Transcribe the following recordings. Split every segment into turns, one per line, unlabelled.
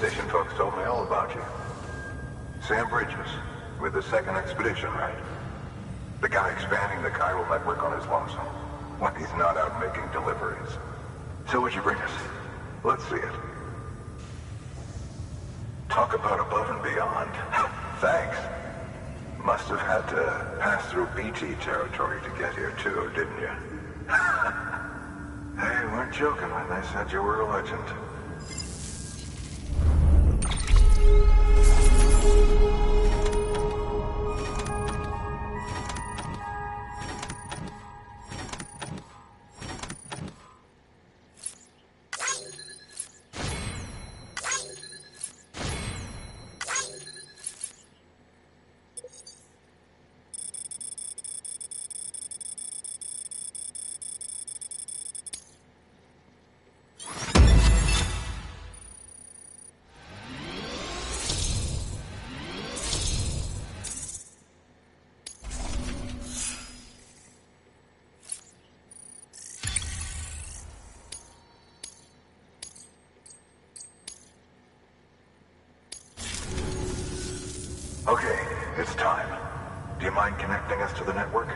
station folks told me all about you. Sam Bridges, with the second expedition, right? The guy expanding the chiral network on his lonesome, when he's not out making deliveries. So what'd you bring us? Let's see it. Talk about above and beyond. Thanks. Must have had to pass through BT territory to get here too, didn't you? They weren't joking when they said you were a legend. Okay, it's time. Do you mind connecting us to the network?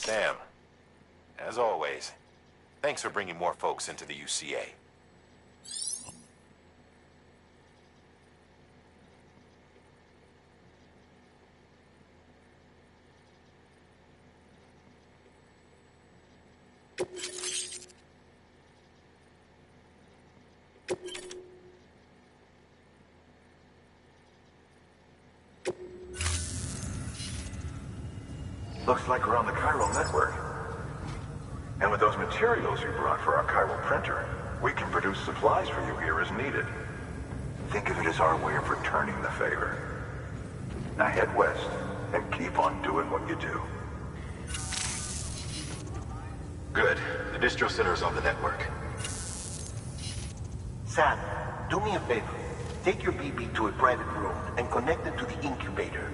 Sam, as always, thanks for bringing more folks into the UCA.
Looks like we're on the chiral network. And with those materials you brought for our chiral printer, we can produce supplies for you here as needed. Think of it as our way of returning the favor. Now head west and keep on doing what you do.
Good. The distro center is on the network.
Sam, do me a favor. Take your BB to a private room and connect it to the incubator.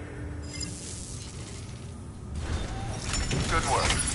Good work.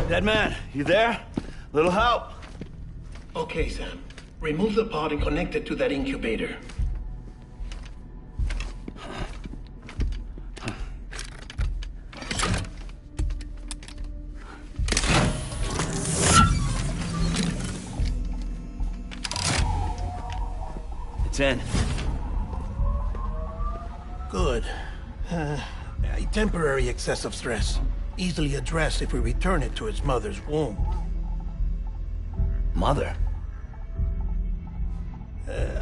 Dead man, you there? Little help?
Okay, Sam. Remove the pod and connect it to that incubator.
It's in.
Good. A temporary excess of stress, easily addressed if we return it to its mother's womb.
Mother?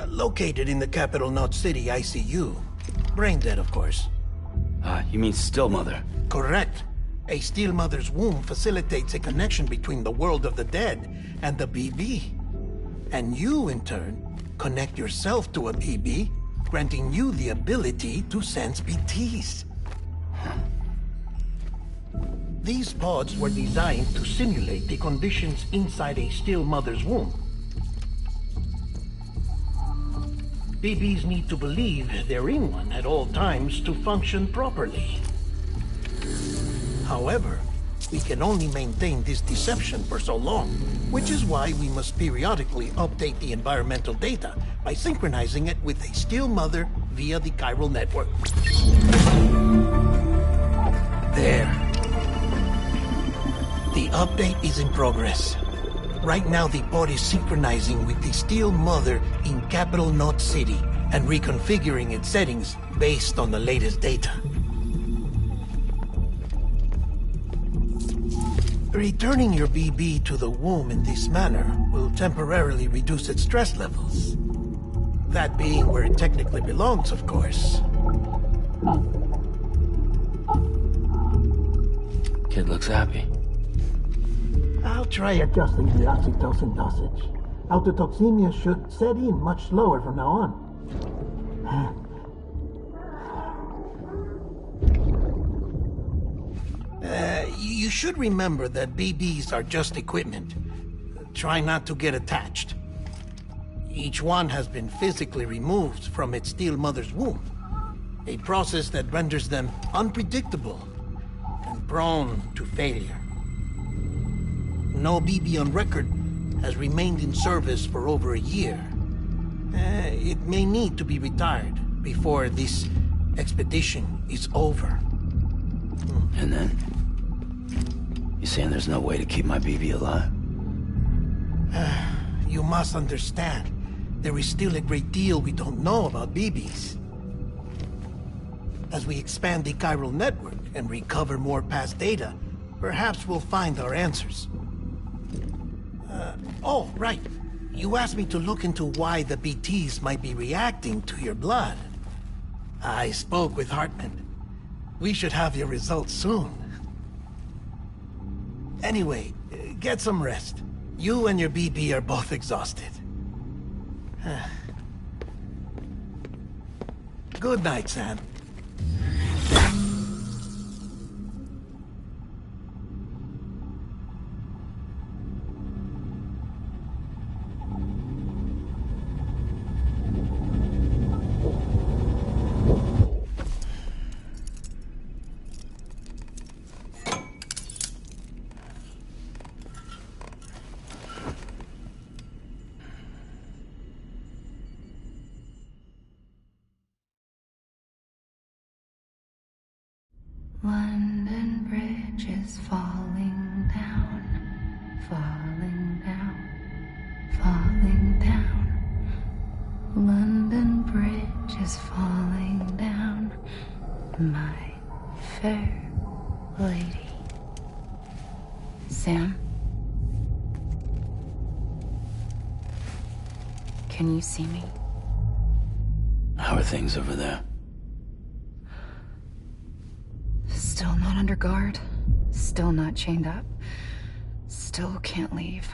Located in the capital Knot City ICU. Brain dead, of course.
You mean still mother?
Correct. A still mother's womb facilitates a connection between the world of the dead and the BB. And you, in turn, connect yourself to a BB, granting you the ability to sense BTs. These pods were designed to simulate the conditions inside a still mother's womb. BBs need to believe they're in one at all times to function properly. However, we can only maintain this deception for so long, which is why we must periodically update the environmental data by synchronizing it with a still mother via the chiral network. There. The update is in progress. Right now, the pod is synchronizing with the still mother in capital Knot City and reconfiguring its settings based on the latest data. Returning your BB to the womb in this manner will temporarily reduce its stress levels. That being where it technically belongs, of course.
Kid looks happy.
I'll try adjusting the oxytocin dosage. Autotoxemia should set in much slower from now on. You should remember that BBs are just equipment. Try not to get attached. Each one has been physically removed from its still mother's womb. A process that renders them unpredictable and prone to failure. No BB on record has remained in service for over a year. It may need to be retired before this expedition is over.
And then? You saying there's no way to keep my BB alive?
You must understand, there is still a great deal we don't know about BBs. As we expand the chiral network and recover more past data, perhaps we'll find our answers. Oh, right. You asked me to look into why the BTs might be reacting to your blood. I spoke with Hartman. We should have your results soon. Anyway, get some rest. You and your BB are both exhausted. Good night, Sam.
London Bridge is falling down, falling down, falling down. London Bridge is falling down, my fair lady. Sam? Can you see me?
How are things over there?
Still not under guard, still not chained up, still can't leave.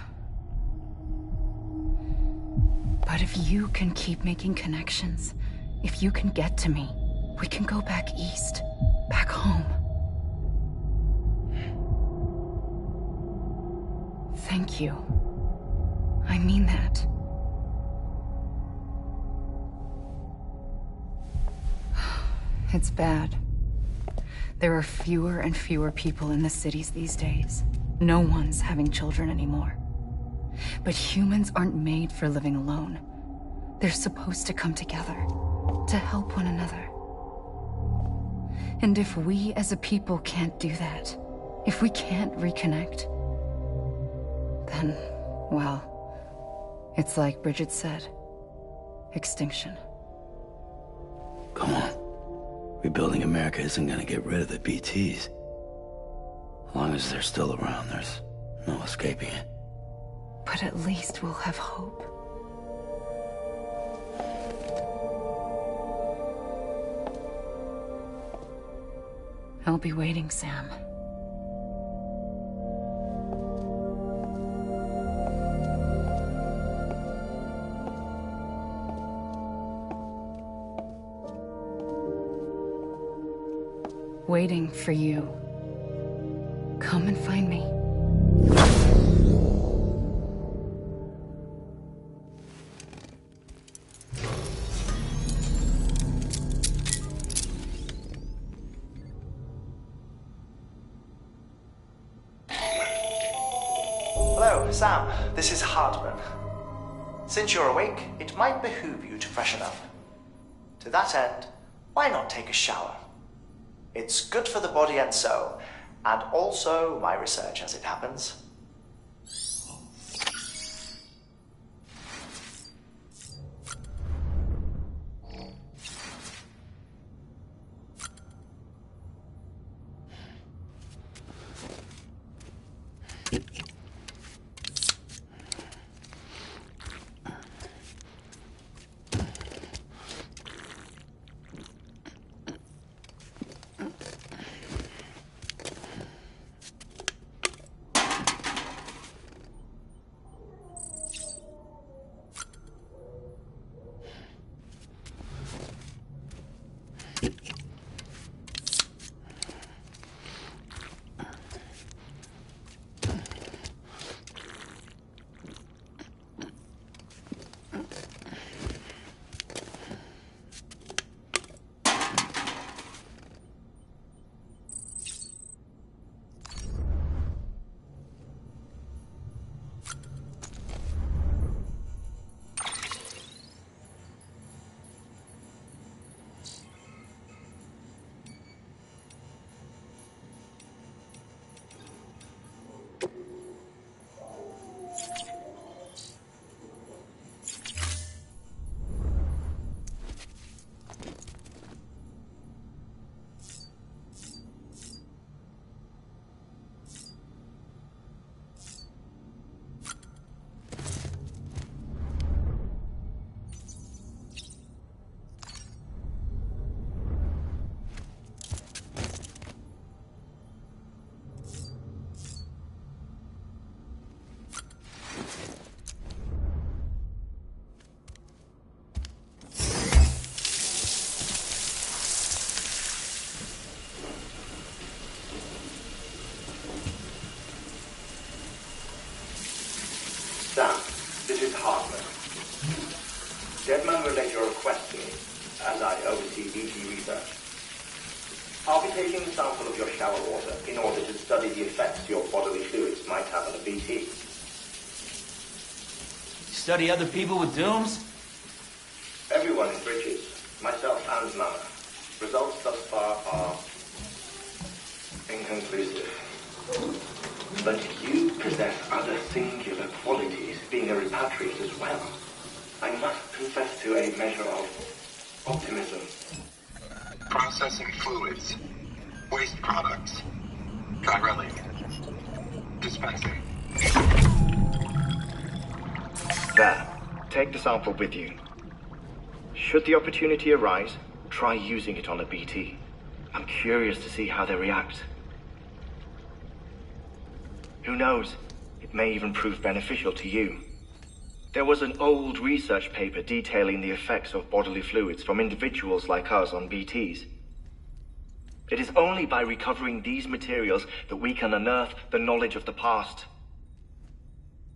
But if you can keep making connections, if you can get to me, we can go back east, back home. Thank you. I mean that. It's bad. There are fewer and fewer people in the cities these days. No one's having children anymore. But humans aren't made for living alone. They're supposed to come together, to help one another. And if we as a people can't do that, if we can't reconnect, then, well, it's like Bridget said, extinction.
Come on. Rebuilding America isn't gonna get rid of the BTs. As long as they're still around, there's no escaping it.
But at least we'll have hope. I'll be waiting, Sam. Waiting for you. Come and find me.
Hello, Sam. This is Hartman. Since you're awake, it might behoove you to freshen up. To that end, why not take a shower? It's good for the body and soul, and also my research as it happens.
Sam, this is Hartman. Deadman relayed your request to me, as I oversee BT research. I'll be taking a sample of your shower water in order to study the effects your bodily fluids might have on a BT.
Study other people with dooms?
Everyone in Bridges, myself and Mama. Results thus far are inconclusive. But you possess other singular qualities, being a repatriate as well. I must confess to a measure of optimism.
Processing fluids. Waste products. Dry relic. Dispensing.
There. Take the sample with you. Should the opportunity arise, try using it on a BT. I'm curious to see how they react. Who knows? It may even prove beneficial to you. There was an old research paper detailing the effects of bodily fluids from individuals like us on BTs. It is only by recovering these materials that we can unearth the knowledge of the past.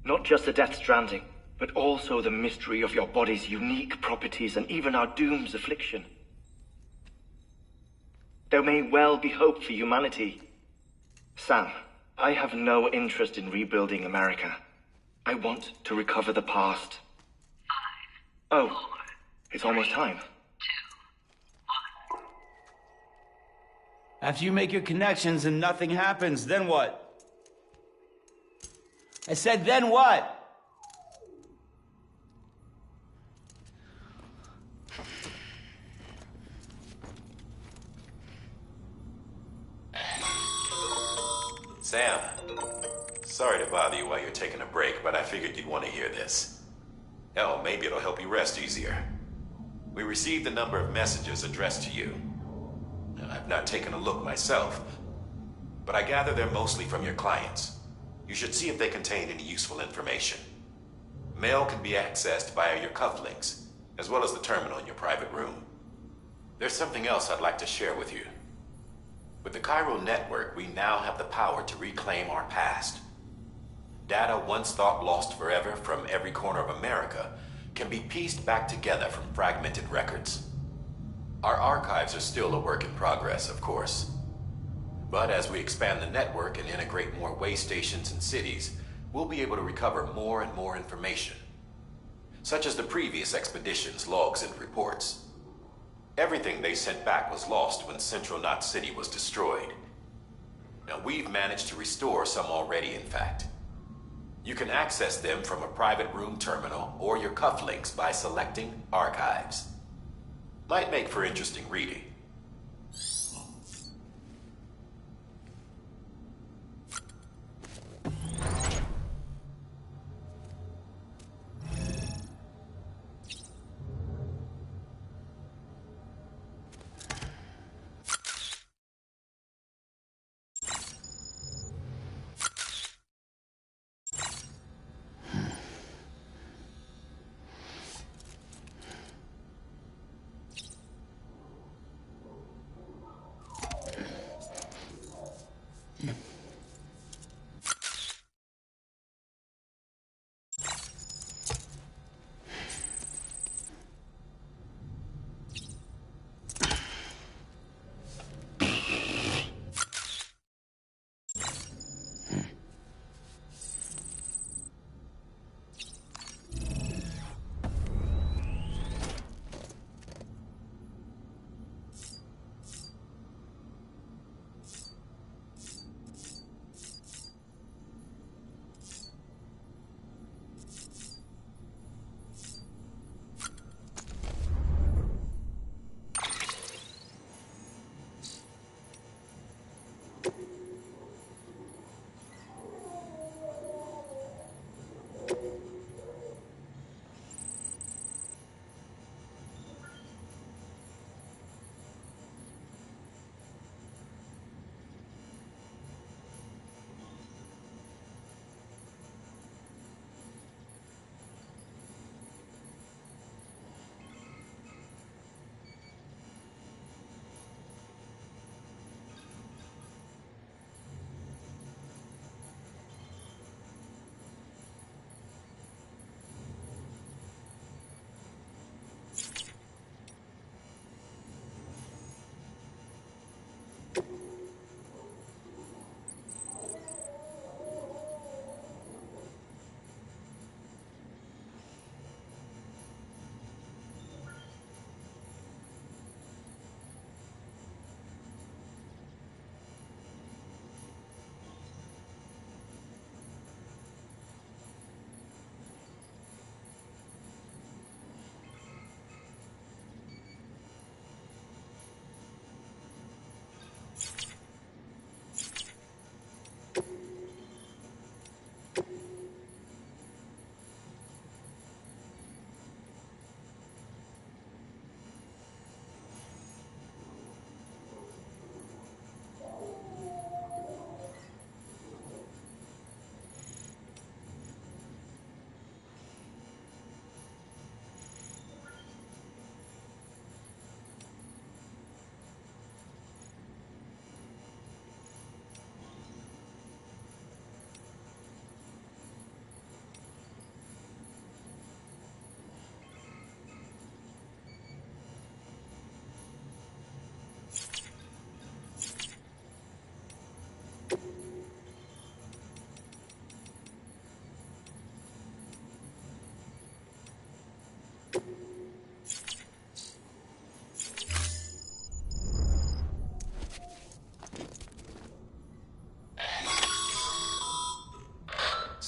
Not just the Death Stranding, but also the mystery of your body's unique properties and even our doom's affliction. There may well be hope for humanity. Sam, I have no interest in rebuilding America. I want to recover the past. 5, 4, it's almost time.
2, 1. After you make your connections and nothing happens, then what? I said, then what?
Sam, sorry to bother you while you're taking a break, but I figured you'd want to hear this. Hell, maybe it'll help you rest easier. We received a number of messages addressed to you. I've not taken a look myself, but I gather they're mostly from your clients. You should see if they contain any useful information. Mail can be accessed via your cufflinks, as well as the terminal in your private room. There's something else I'd like to share with you. With the Chiral network, we now have the power to reclaim our past. Data once thought lost forever from every corner of America can be pieced back together from fragmented records. Our archives are still a work in progress, of course. But as we expand the network and integrate more way stations and cities, we'll be able to recover more and more information, such as the previous expedition's logs and reports. Everything they sent back was lost when Central Knot City was destroyed. Now, we've managed to restore some already, in fact. You can access them from a private room terminal or your cufflinks by selecting Archives. Might make for interesting reading.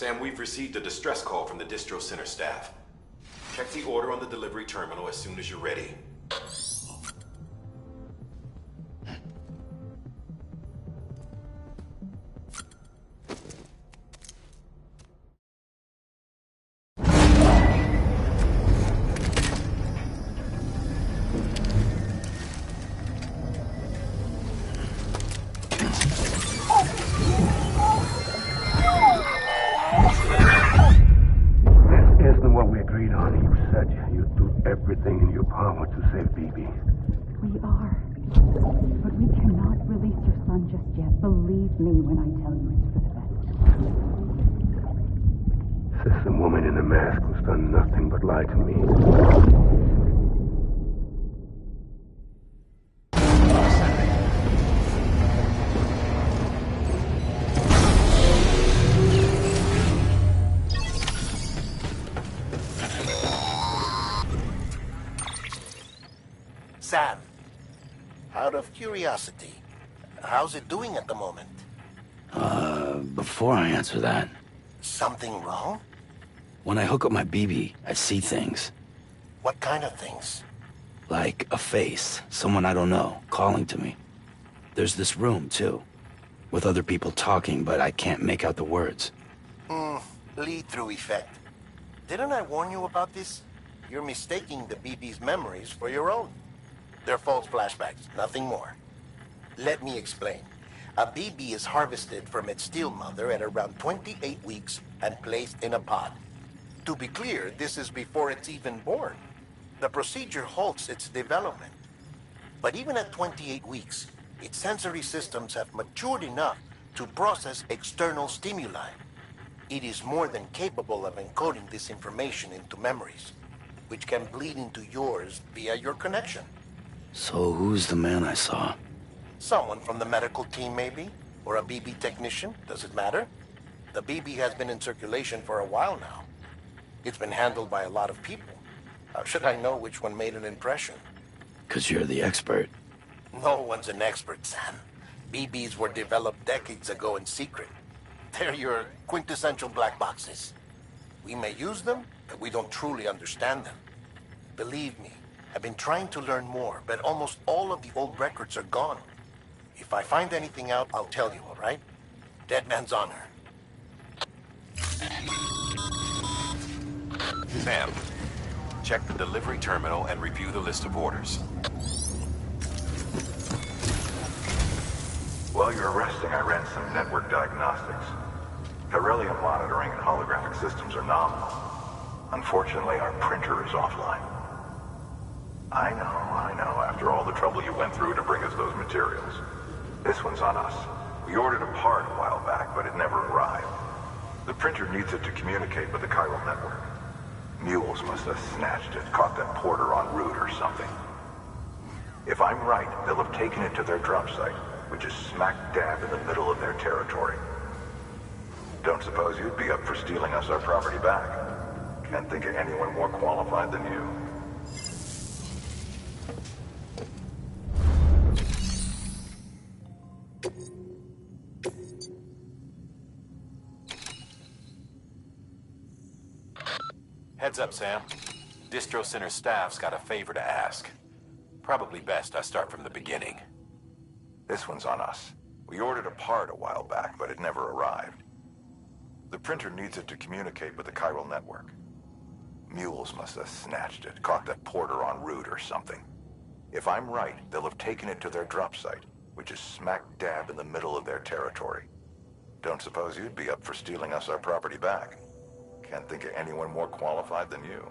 Sam, we've received a distress call from the Distro Center staff. Check the order on the delivery terminal as soon as you're ready.
carried on. You said you'd do everything in your power to save BB.
We are. But we cannot release your son just yet. Believe me when I tell you it's for the best.
System woman in the mask who's done nothing but lie to me.
Sam, out of curiosity, how's it doing at the moment?
Before I answer that,
Something wrong?
when I hook up my BB, I see things.
What kind of things?
Like a face, someone I don't know, calling to me. There's this room, too, with other people talking, but I can't make out the words.
Lead-through effect. Didn't I warn you about this? You're mistaking the BB's memories for your own. They're false flashbacks, nothing more. Let me explain. A BB is harvested from its steel mother at around 28 weeks and placed in a pod. To be clear, this is before it's even born. The procedure halts its development. But even at 28 weeks, its sensory systems have matured enough to process external stimuli. It is more than capable of encoding this information into memories, which can bleed into yours via your connection.
So who's the man I saw?
Someone from the medical team, maybe? Or a BB technician? Does it matter? The BB has been in circulation for a while now. It's been handled by a lot of people. How should I know which one made an impression?
'Cause you're the expert.
No one's an expert, Sam. BBs were developed decades ago in secret. They're your quintessential black boxes. We may use them, but we don't truly understand them. Believe me, I've been trying to learn more, but almost all of the old records are gone. If I find anything out, I'll tell you, all right? Dead man's honor.
Sam, check the delivery terminal and review the list of orders.
While you're resting, I ran some network diagnostics. Beryllium monitoring and holographic systems are nominal. Unfortunately, our printer is offline. I know. After all the trouble you went through to bring us those materials. This one's on us. We ordered a part a while back, but it never arrived. The printer needs it to communicate with the chiral network. Mules must have snatched it, caught that porter en route or something. If I'm right, they'll have taken it to their drop site, which is smack dab in the middle of their territory. Don't suppose you'd be up for stealing us our property back? Can't think of anyone more qualified than you.
Heads up, Sam. Distro Center staff's got a favor to ask. Probably best I start from the beginning.
This one's on us. We ordered a part a while back, but it never arrived. The printer needs it to communicate with the chiral network. Mules must have snatched it, caught that porter en route or something. If I'm right, they'll have taken it to their drop site, which is smack dab in the middle of their territory. Don't suppose you'd be up for stealing us our property back? Can't think of anyone more qualified than you.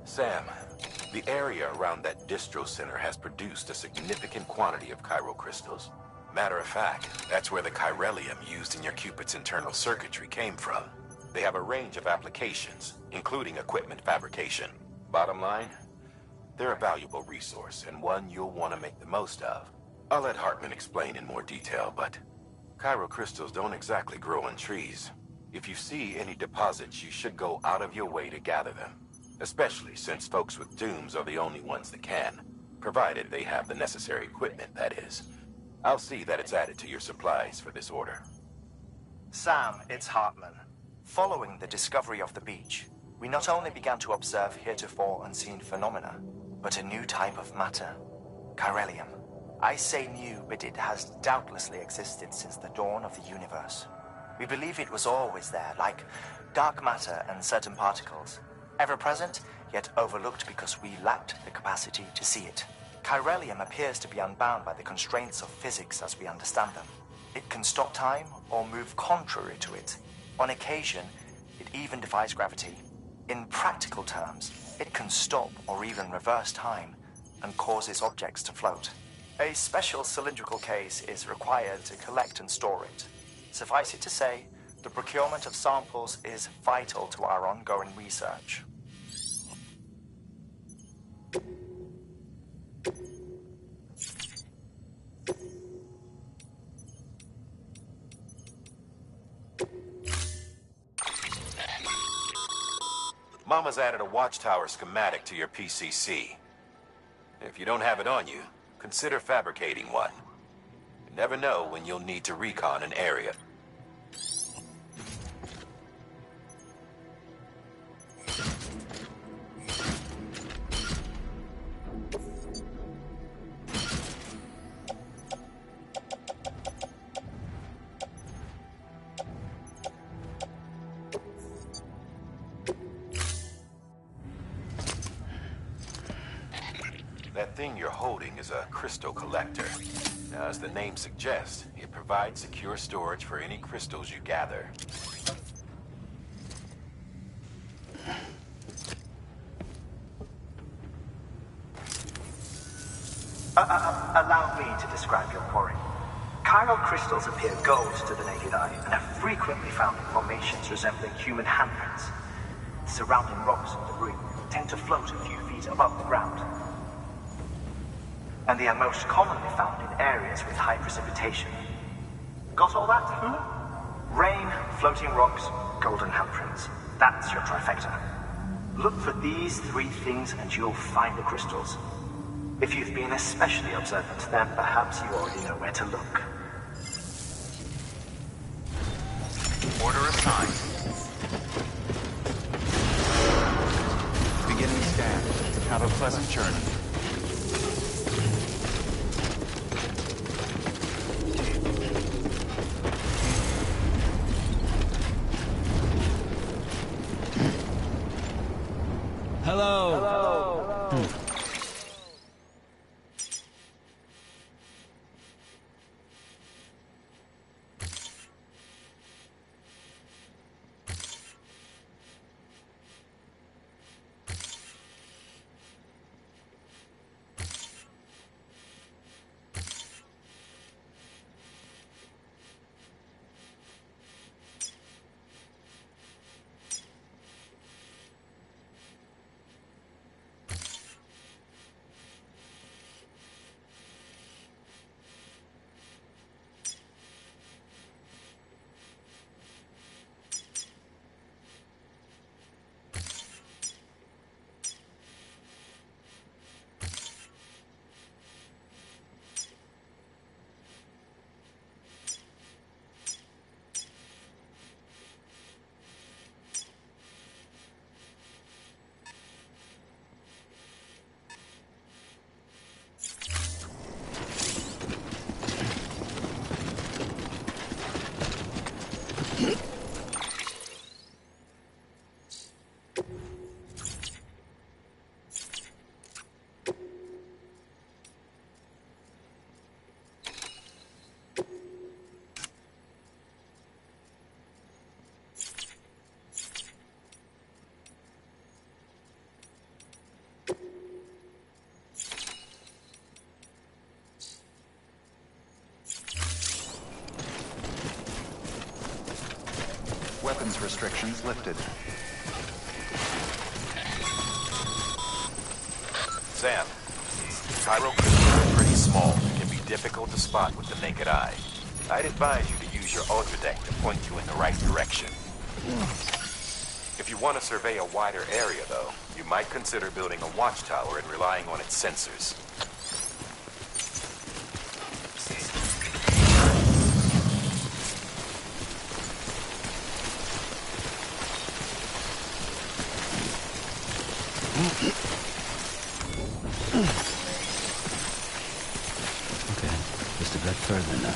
Sam, the area around that distro center has produced a significant quantity of chiral crystals. Matter of fact, that's where the chiralium used in your Cupid's internal circuitry came from. They have a range of applications, including equipment fabrication. Bottom line, they're a valuable resource and one you'll want to make the most of. I'll let Hartman explain in more detail, but chiral crystals don't exactly grow on trees. If you see any deposits, you should go out of your way to gather them. Especially since folks with dooms are the only ones that can. Provided they have the necessary equipment, that is. I'll see that it's added to your supplies for this order.
Sam, it's Hartman. Following the discovery of the beach, we not only began to observe heretofore unseen phenomena, but a new type of matter, chiralium. I say new, but it has doubtlessly existed since the dawn of the universe. We believe it was always there, like dark matter and certain particles, ever present, yet overlooked because we lacked the capacity to see it. Chiralium appears to be unbound by the constraints of physics as we understand them. It can stop time or move contrary to it. On occasion, it even defies gravity. In practical terms, it can stop or even reverse time and causes objects to float. A special cylindrical case is required to collect and store it. Suffice it to say, the procurement of samples is vital to our ongoing research.
Mama's added a watchtower schematic to your PCC. If you don't have it on you, consider fabricating one. You never know when you'll need to recon an area. That thing you're holding is a crystal collector. Now, as the name suggests, it provides secure storage for any crystals you gather.
Allow me to describe your quarry. Chiral crystals appear gold to the naked eye and are frequently found in formations resembling human handprints. Surrounding rocks and debris tend to float a few feet above the ground. And they are most commonly found in areas with high precipitation. Got all that? Rain, floating rocks, golden handprints. That's your trifecta. Look for these three things and you'll find the crystals. If you've been especially observant, then perhaps you already know where to look.
Order assigned. Beginning scan. Have a pleasant journey.
Hello.
Hello. Weapons restrictions lifted.
Sam, chiral crystals are pretty small and can be difficult to spot with the naked eye. I'd advise you to use your ultra deck to point you in the right direction. If you want to survey a wider area, though, you might consider building a watchtower and relying on its sensors.
Okay, just a bit further now.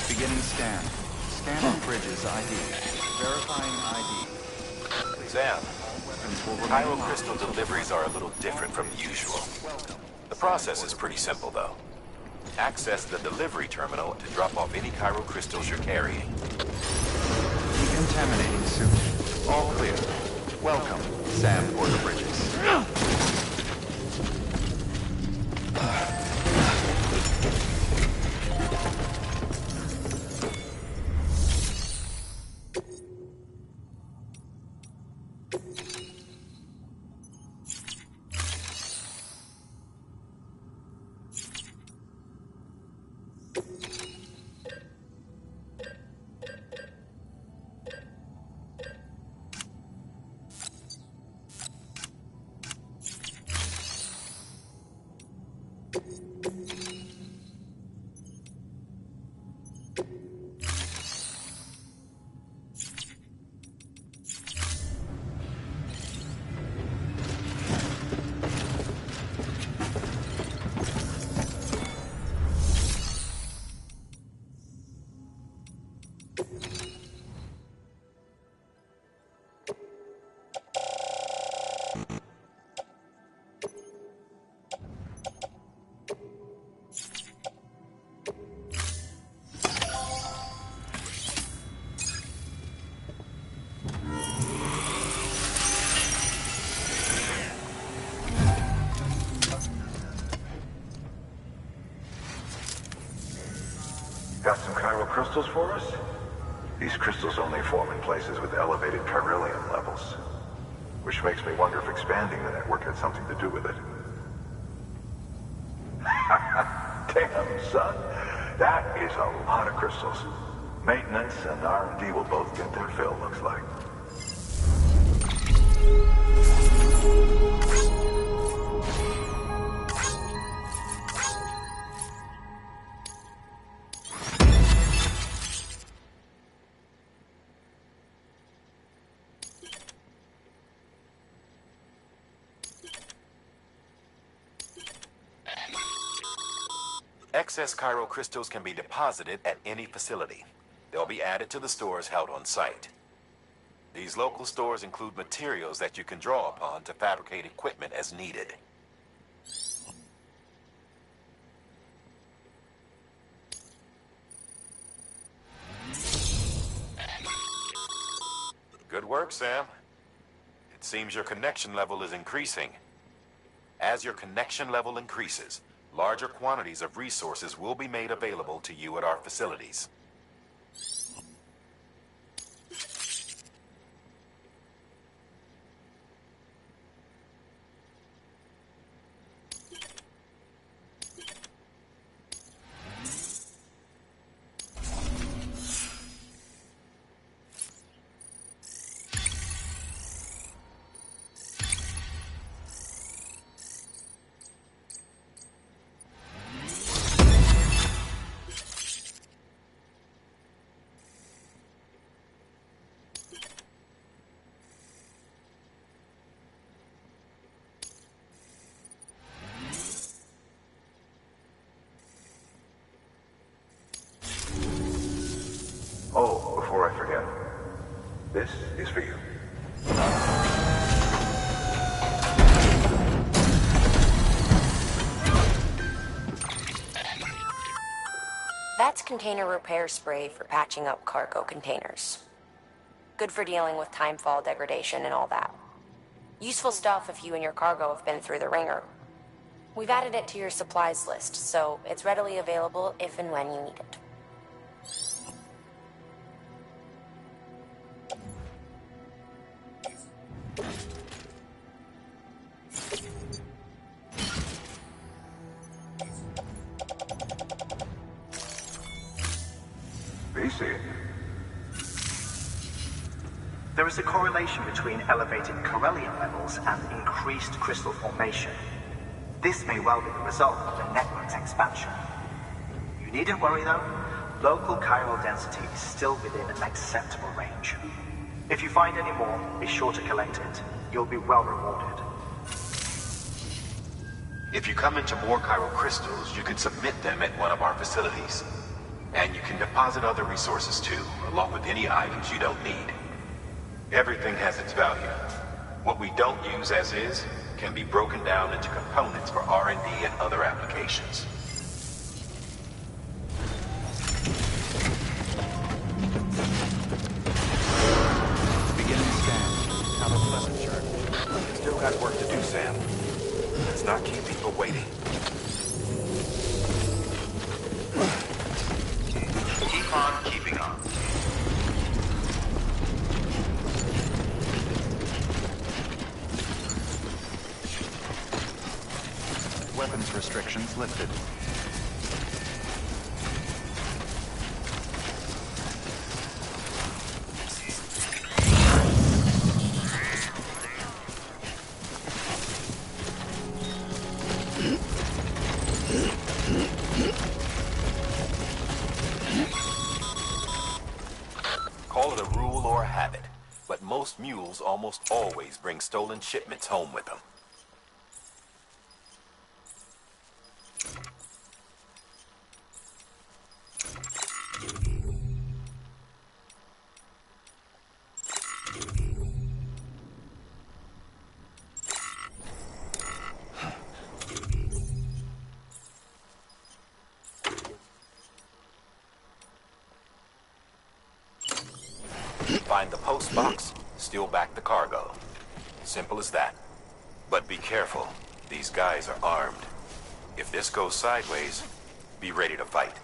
Beginning scan. Scan of bridges ID. Verifying ID.
Sam,
Weapons will remain
Pyro
locked
crystal
until
deliveries are a little different from usual. The process is pretty simple, though. Access the delivery terminal to drop off any Cairo crystals you're carrying.
Decontaminating suit. All clear. Welcome, Sam Porter Bridges.
Got some Cairo crystals for us? These crystals only form in places with elevated chiralium levels. Which makes me wonder if expanding the network had something to do with it. Damn, son. That is a lot of crystals. Maintenance and R&D will both get their fill, looks like.
Excess Cairo crystals can be deposited at any facility. They'll be added to the stores held on site. These local stores include materials that you can draw upon to fabricate equipment as needed. Good work, Sam. It seems your connection level is increasing. As your connection level increases, larger quantities of resources will be made available to you at our facilities.
Oh, before I forget, this is for you.
That's container repair spray for patching up cargo containers. Good for dealing with timefall degradation and all that. Useful stuff if you and your cargo have been through the ringer. We've added it to your supplies list, so it's readily available if and when you need it.
see it.
There is a correlation between elevated Corellium levels and increased crystal formation. This may well be the result of the network's expansion. You needn't worry though. Local chiral density is still within an acceptable range. If you find any more, be sure to collect it. You'll be well rewarded.
If you come into more chiral crystals, you can submit them at one of our facilities. And you can deposit other resources too, along with any items you don't need. Everything has its value. What we don't use as is can be broken down into components for R&D and other applications.
Beginning scan. Have a pleasant journey.
Still got work to do, Sam. Let's not keep people waiting.
Keep on keeping on. Weapons restrictions lifted.
Call it a rule or a habit, but most mules almost always bring stolen shipments home with them. Find the post box, steal back the cargo. Simple as that. But be careful. These guys are armed. If this goes sideways, be ready to fight.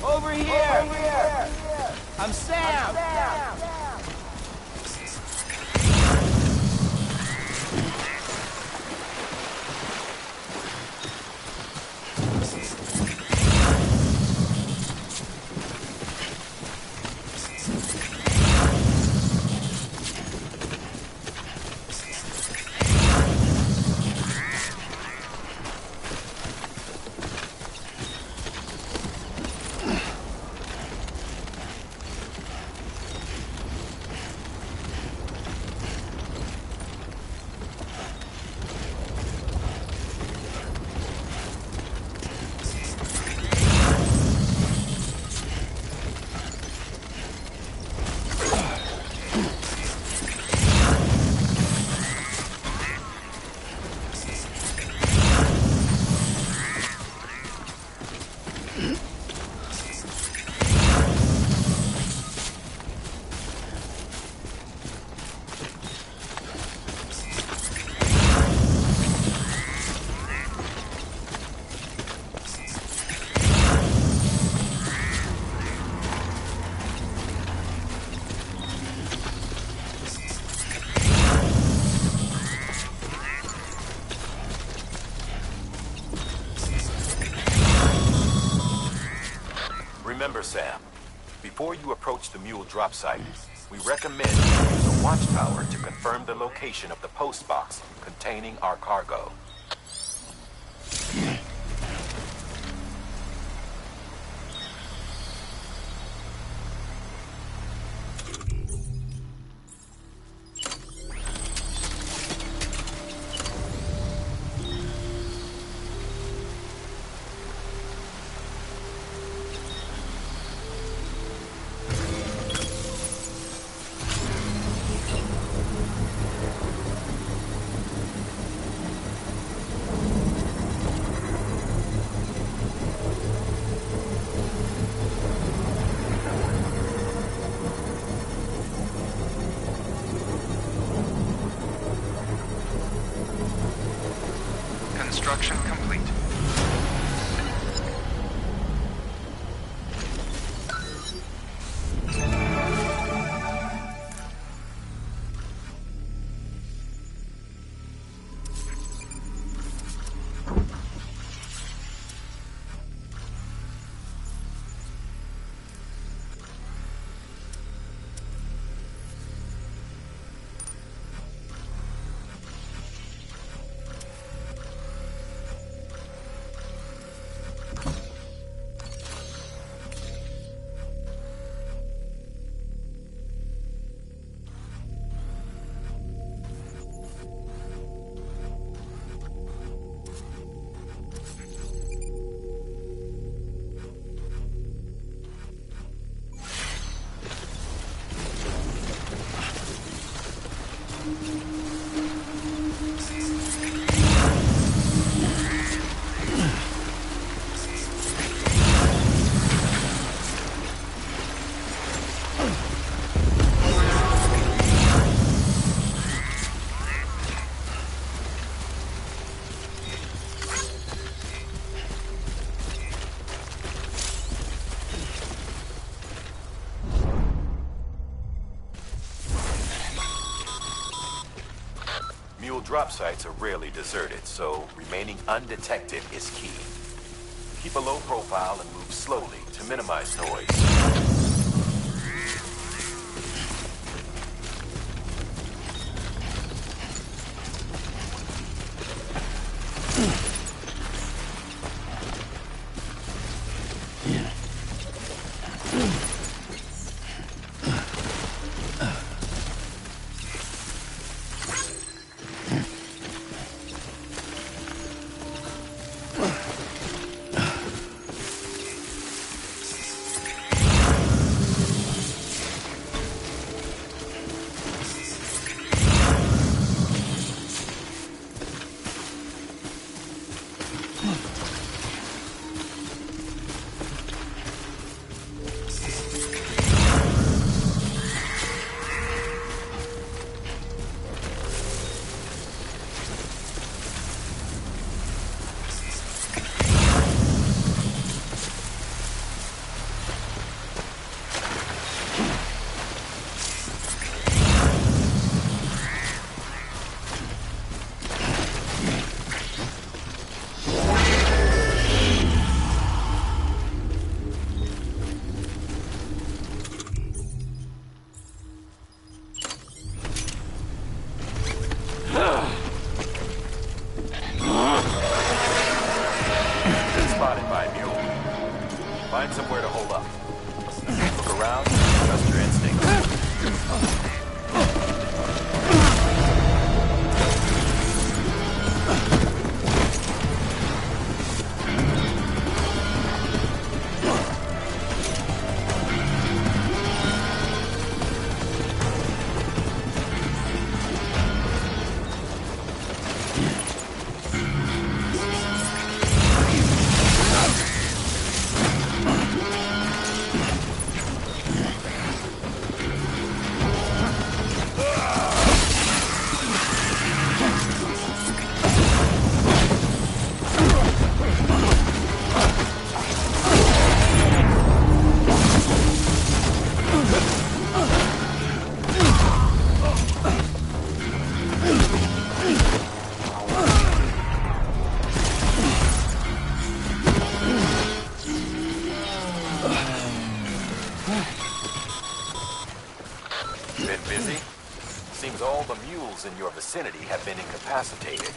Over here! I'm Sam!
Remember, Sam, before you approach the mule drop site, we recommend you use a watchtower to confirm the location of the post box containing our cargo.
Construction complete.
Drop sites are rarely deserted, so remaining undetected is key. Keep a low profile and move slowly to minimize noise. Find somewhere to hold up. Look around, trust your instincts. Been busy? Seems all the mules in your vicinity have been incapacitated.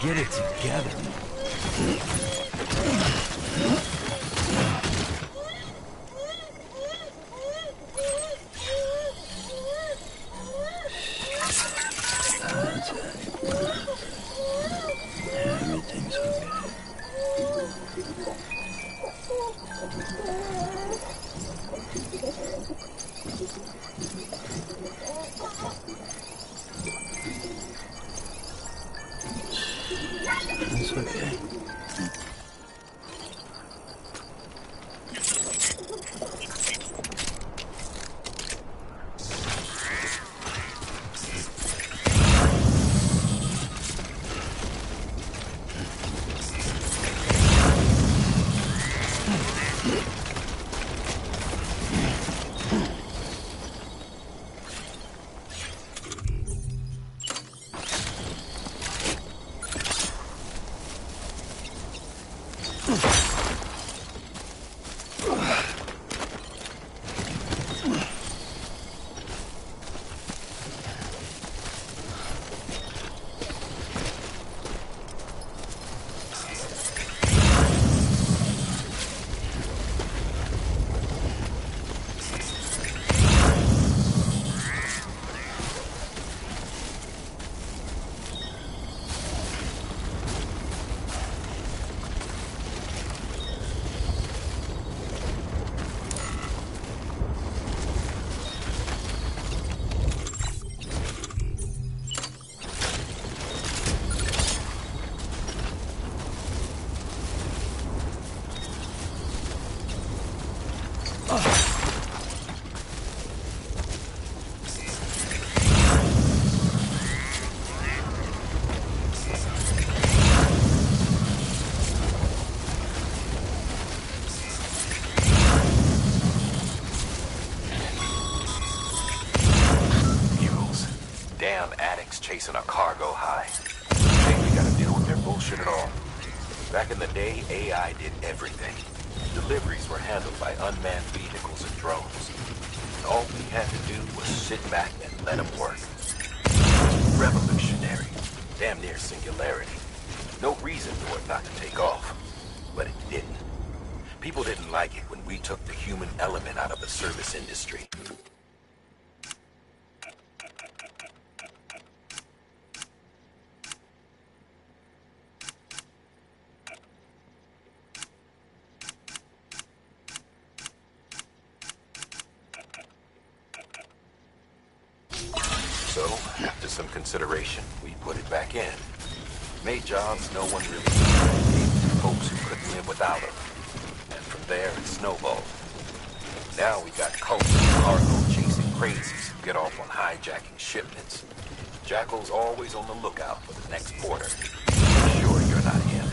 Get it together. Everything's okay. It's okay.
Chasing a cargo high. Ain't we gotta deal with their bullshit at all. Back in the day, AI did everything. Deliveries were handled by unmanned vehicles and drones. All we had to do was sit back and let them work. It was revolutionary. Damn near singularity. No reason for it not to take off. But it didn't. People didn't like it when we took the human element out of the service industry. So, after some consideration, we put it back in. Made jobs no one really needed, gave to folks who couldn't live without them. And from there, it snowballed. Now we got cults and cargo chasing crazies who get off on hijacking shipments. Jackal's always on the lookout for the next porter. Make sure you're not him.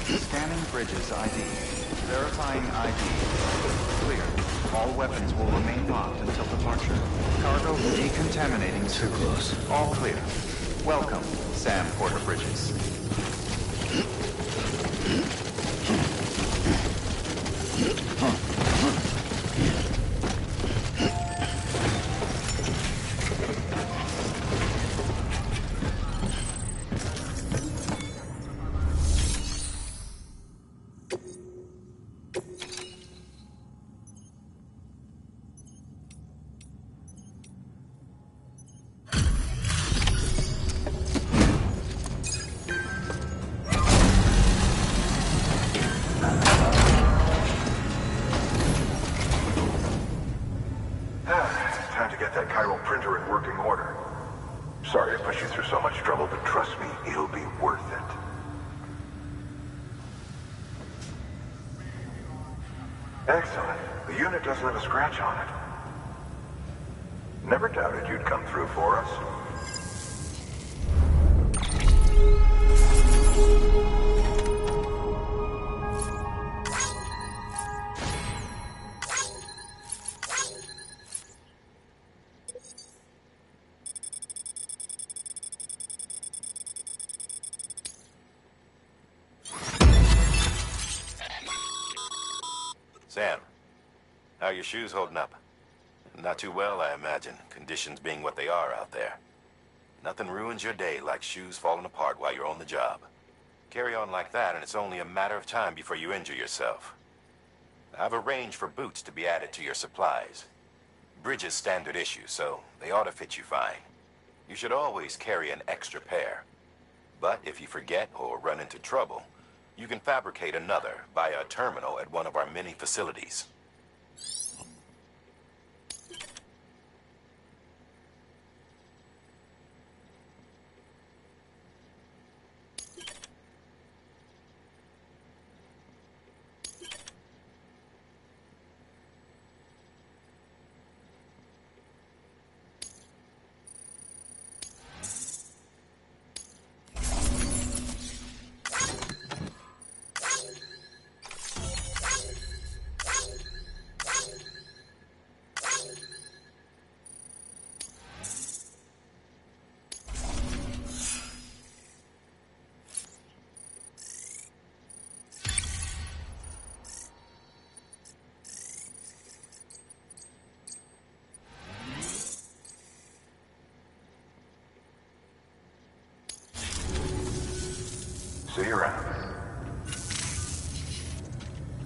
Scanning bridges ID. Verifying ID. Clear. All weapons will remain locked until departure. Cargo decontaminating.
Too close.
All clear. Welcome, Sam Porter Bridges.
Excellent. The unit doesn't have a scratch on it. Never doubted you'd come through for us.
Sam, how are your shoes holding up? Not too well, I imagine, conditions being what they are out there. Nothing ruins your day like shoes falling apart while you're on the job. Carry on like that, and it's only a matter of time before you injure yourself. I've arranged for boots to be added to your supplies. Bridges standard issue, so they ought to fit you fine. You should always carry an extra pair. But if you forget or run into trouble, you can fabricate another via a terminal at one of our many facilities.
See you around.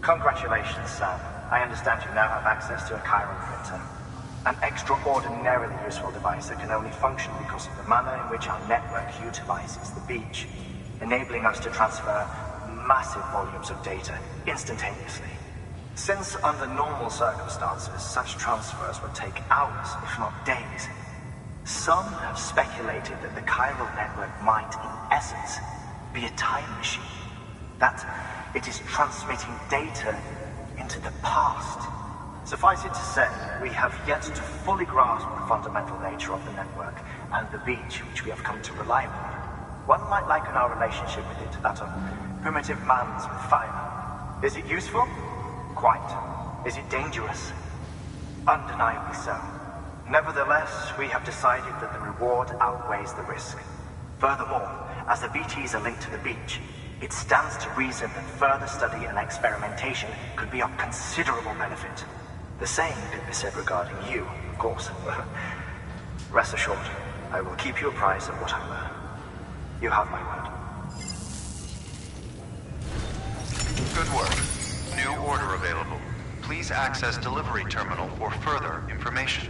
Congratulations, Sam. I understand you now have access to a chiral printer. An extraordinarily useful device that can only function because of the manner in which our network utilizes the beach, enabling us to transfer massive volumes of data instantaneously. Since under normal circumstances, such transfers would take hours, if not days, some have speculated that the chiral network might, in essence, be a time machine. That it is transmitting data into the past. Suffice it to say, we have yet to fully grasp the fundamental nature of the network and the beach which we have come to rely upon. One might liken our relationship with it to that of primitive mans with fire. Is it useful? Quite. Is it dangerous? Undeniably so. Nevertheless, we have decided that the reward outweighs the risk. Furthermore, as the BTs are linked to the beach, it stands to reason that further study and experimentation could be of considerable benefit. The same could be said regarding you, of course. Rest assured, I will keep you apprised of what I learn. You have my word.
Good work. New order available. Please access delivery terminal for further information.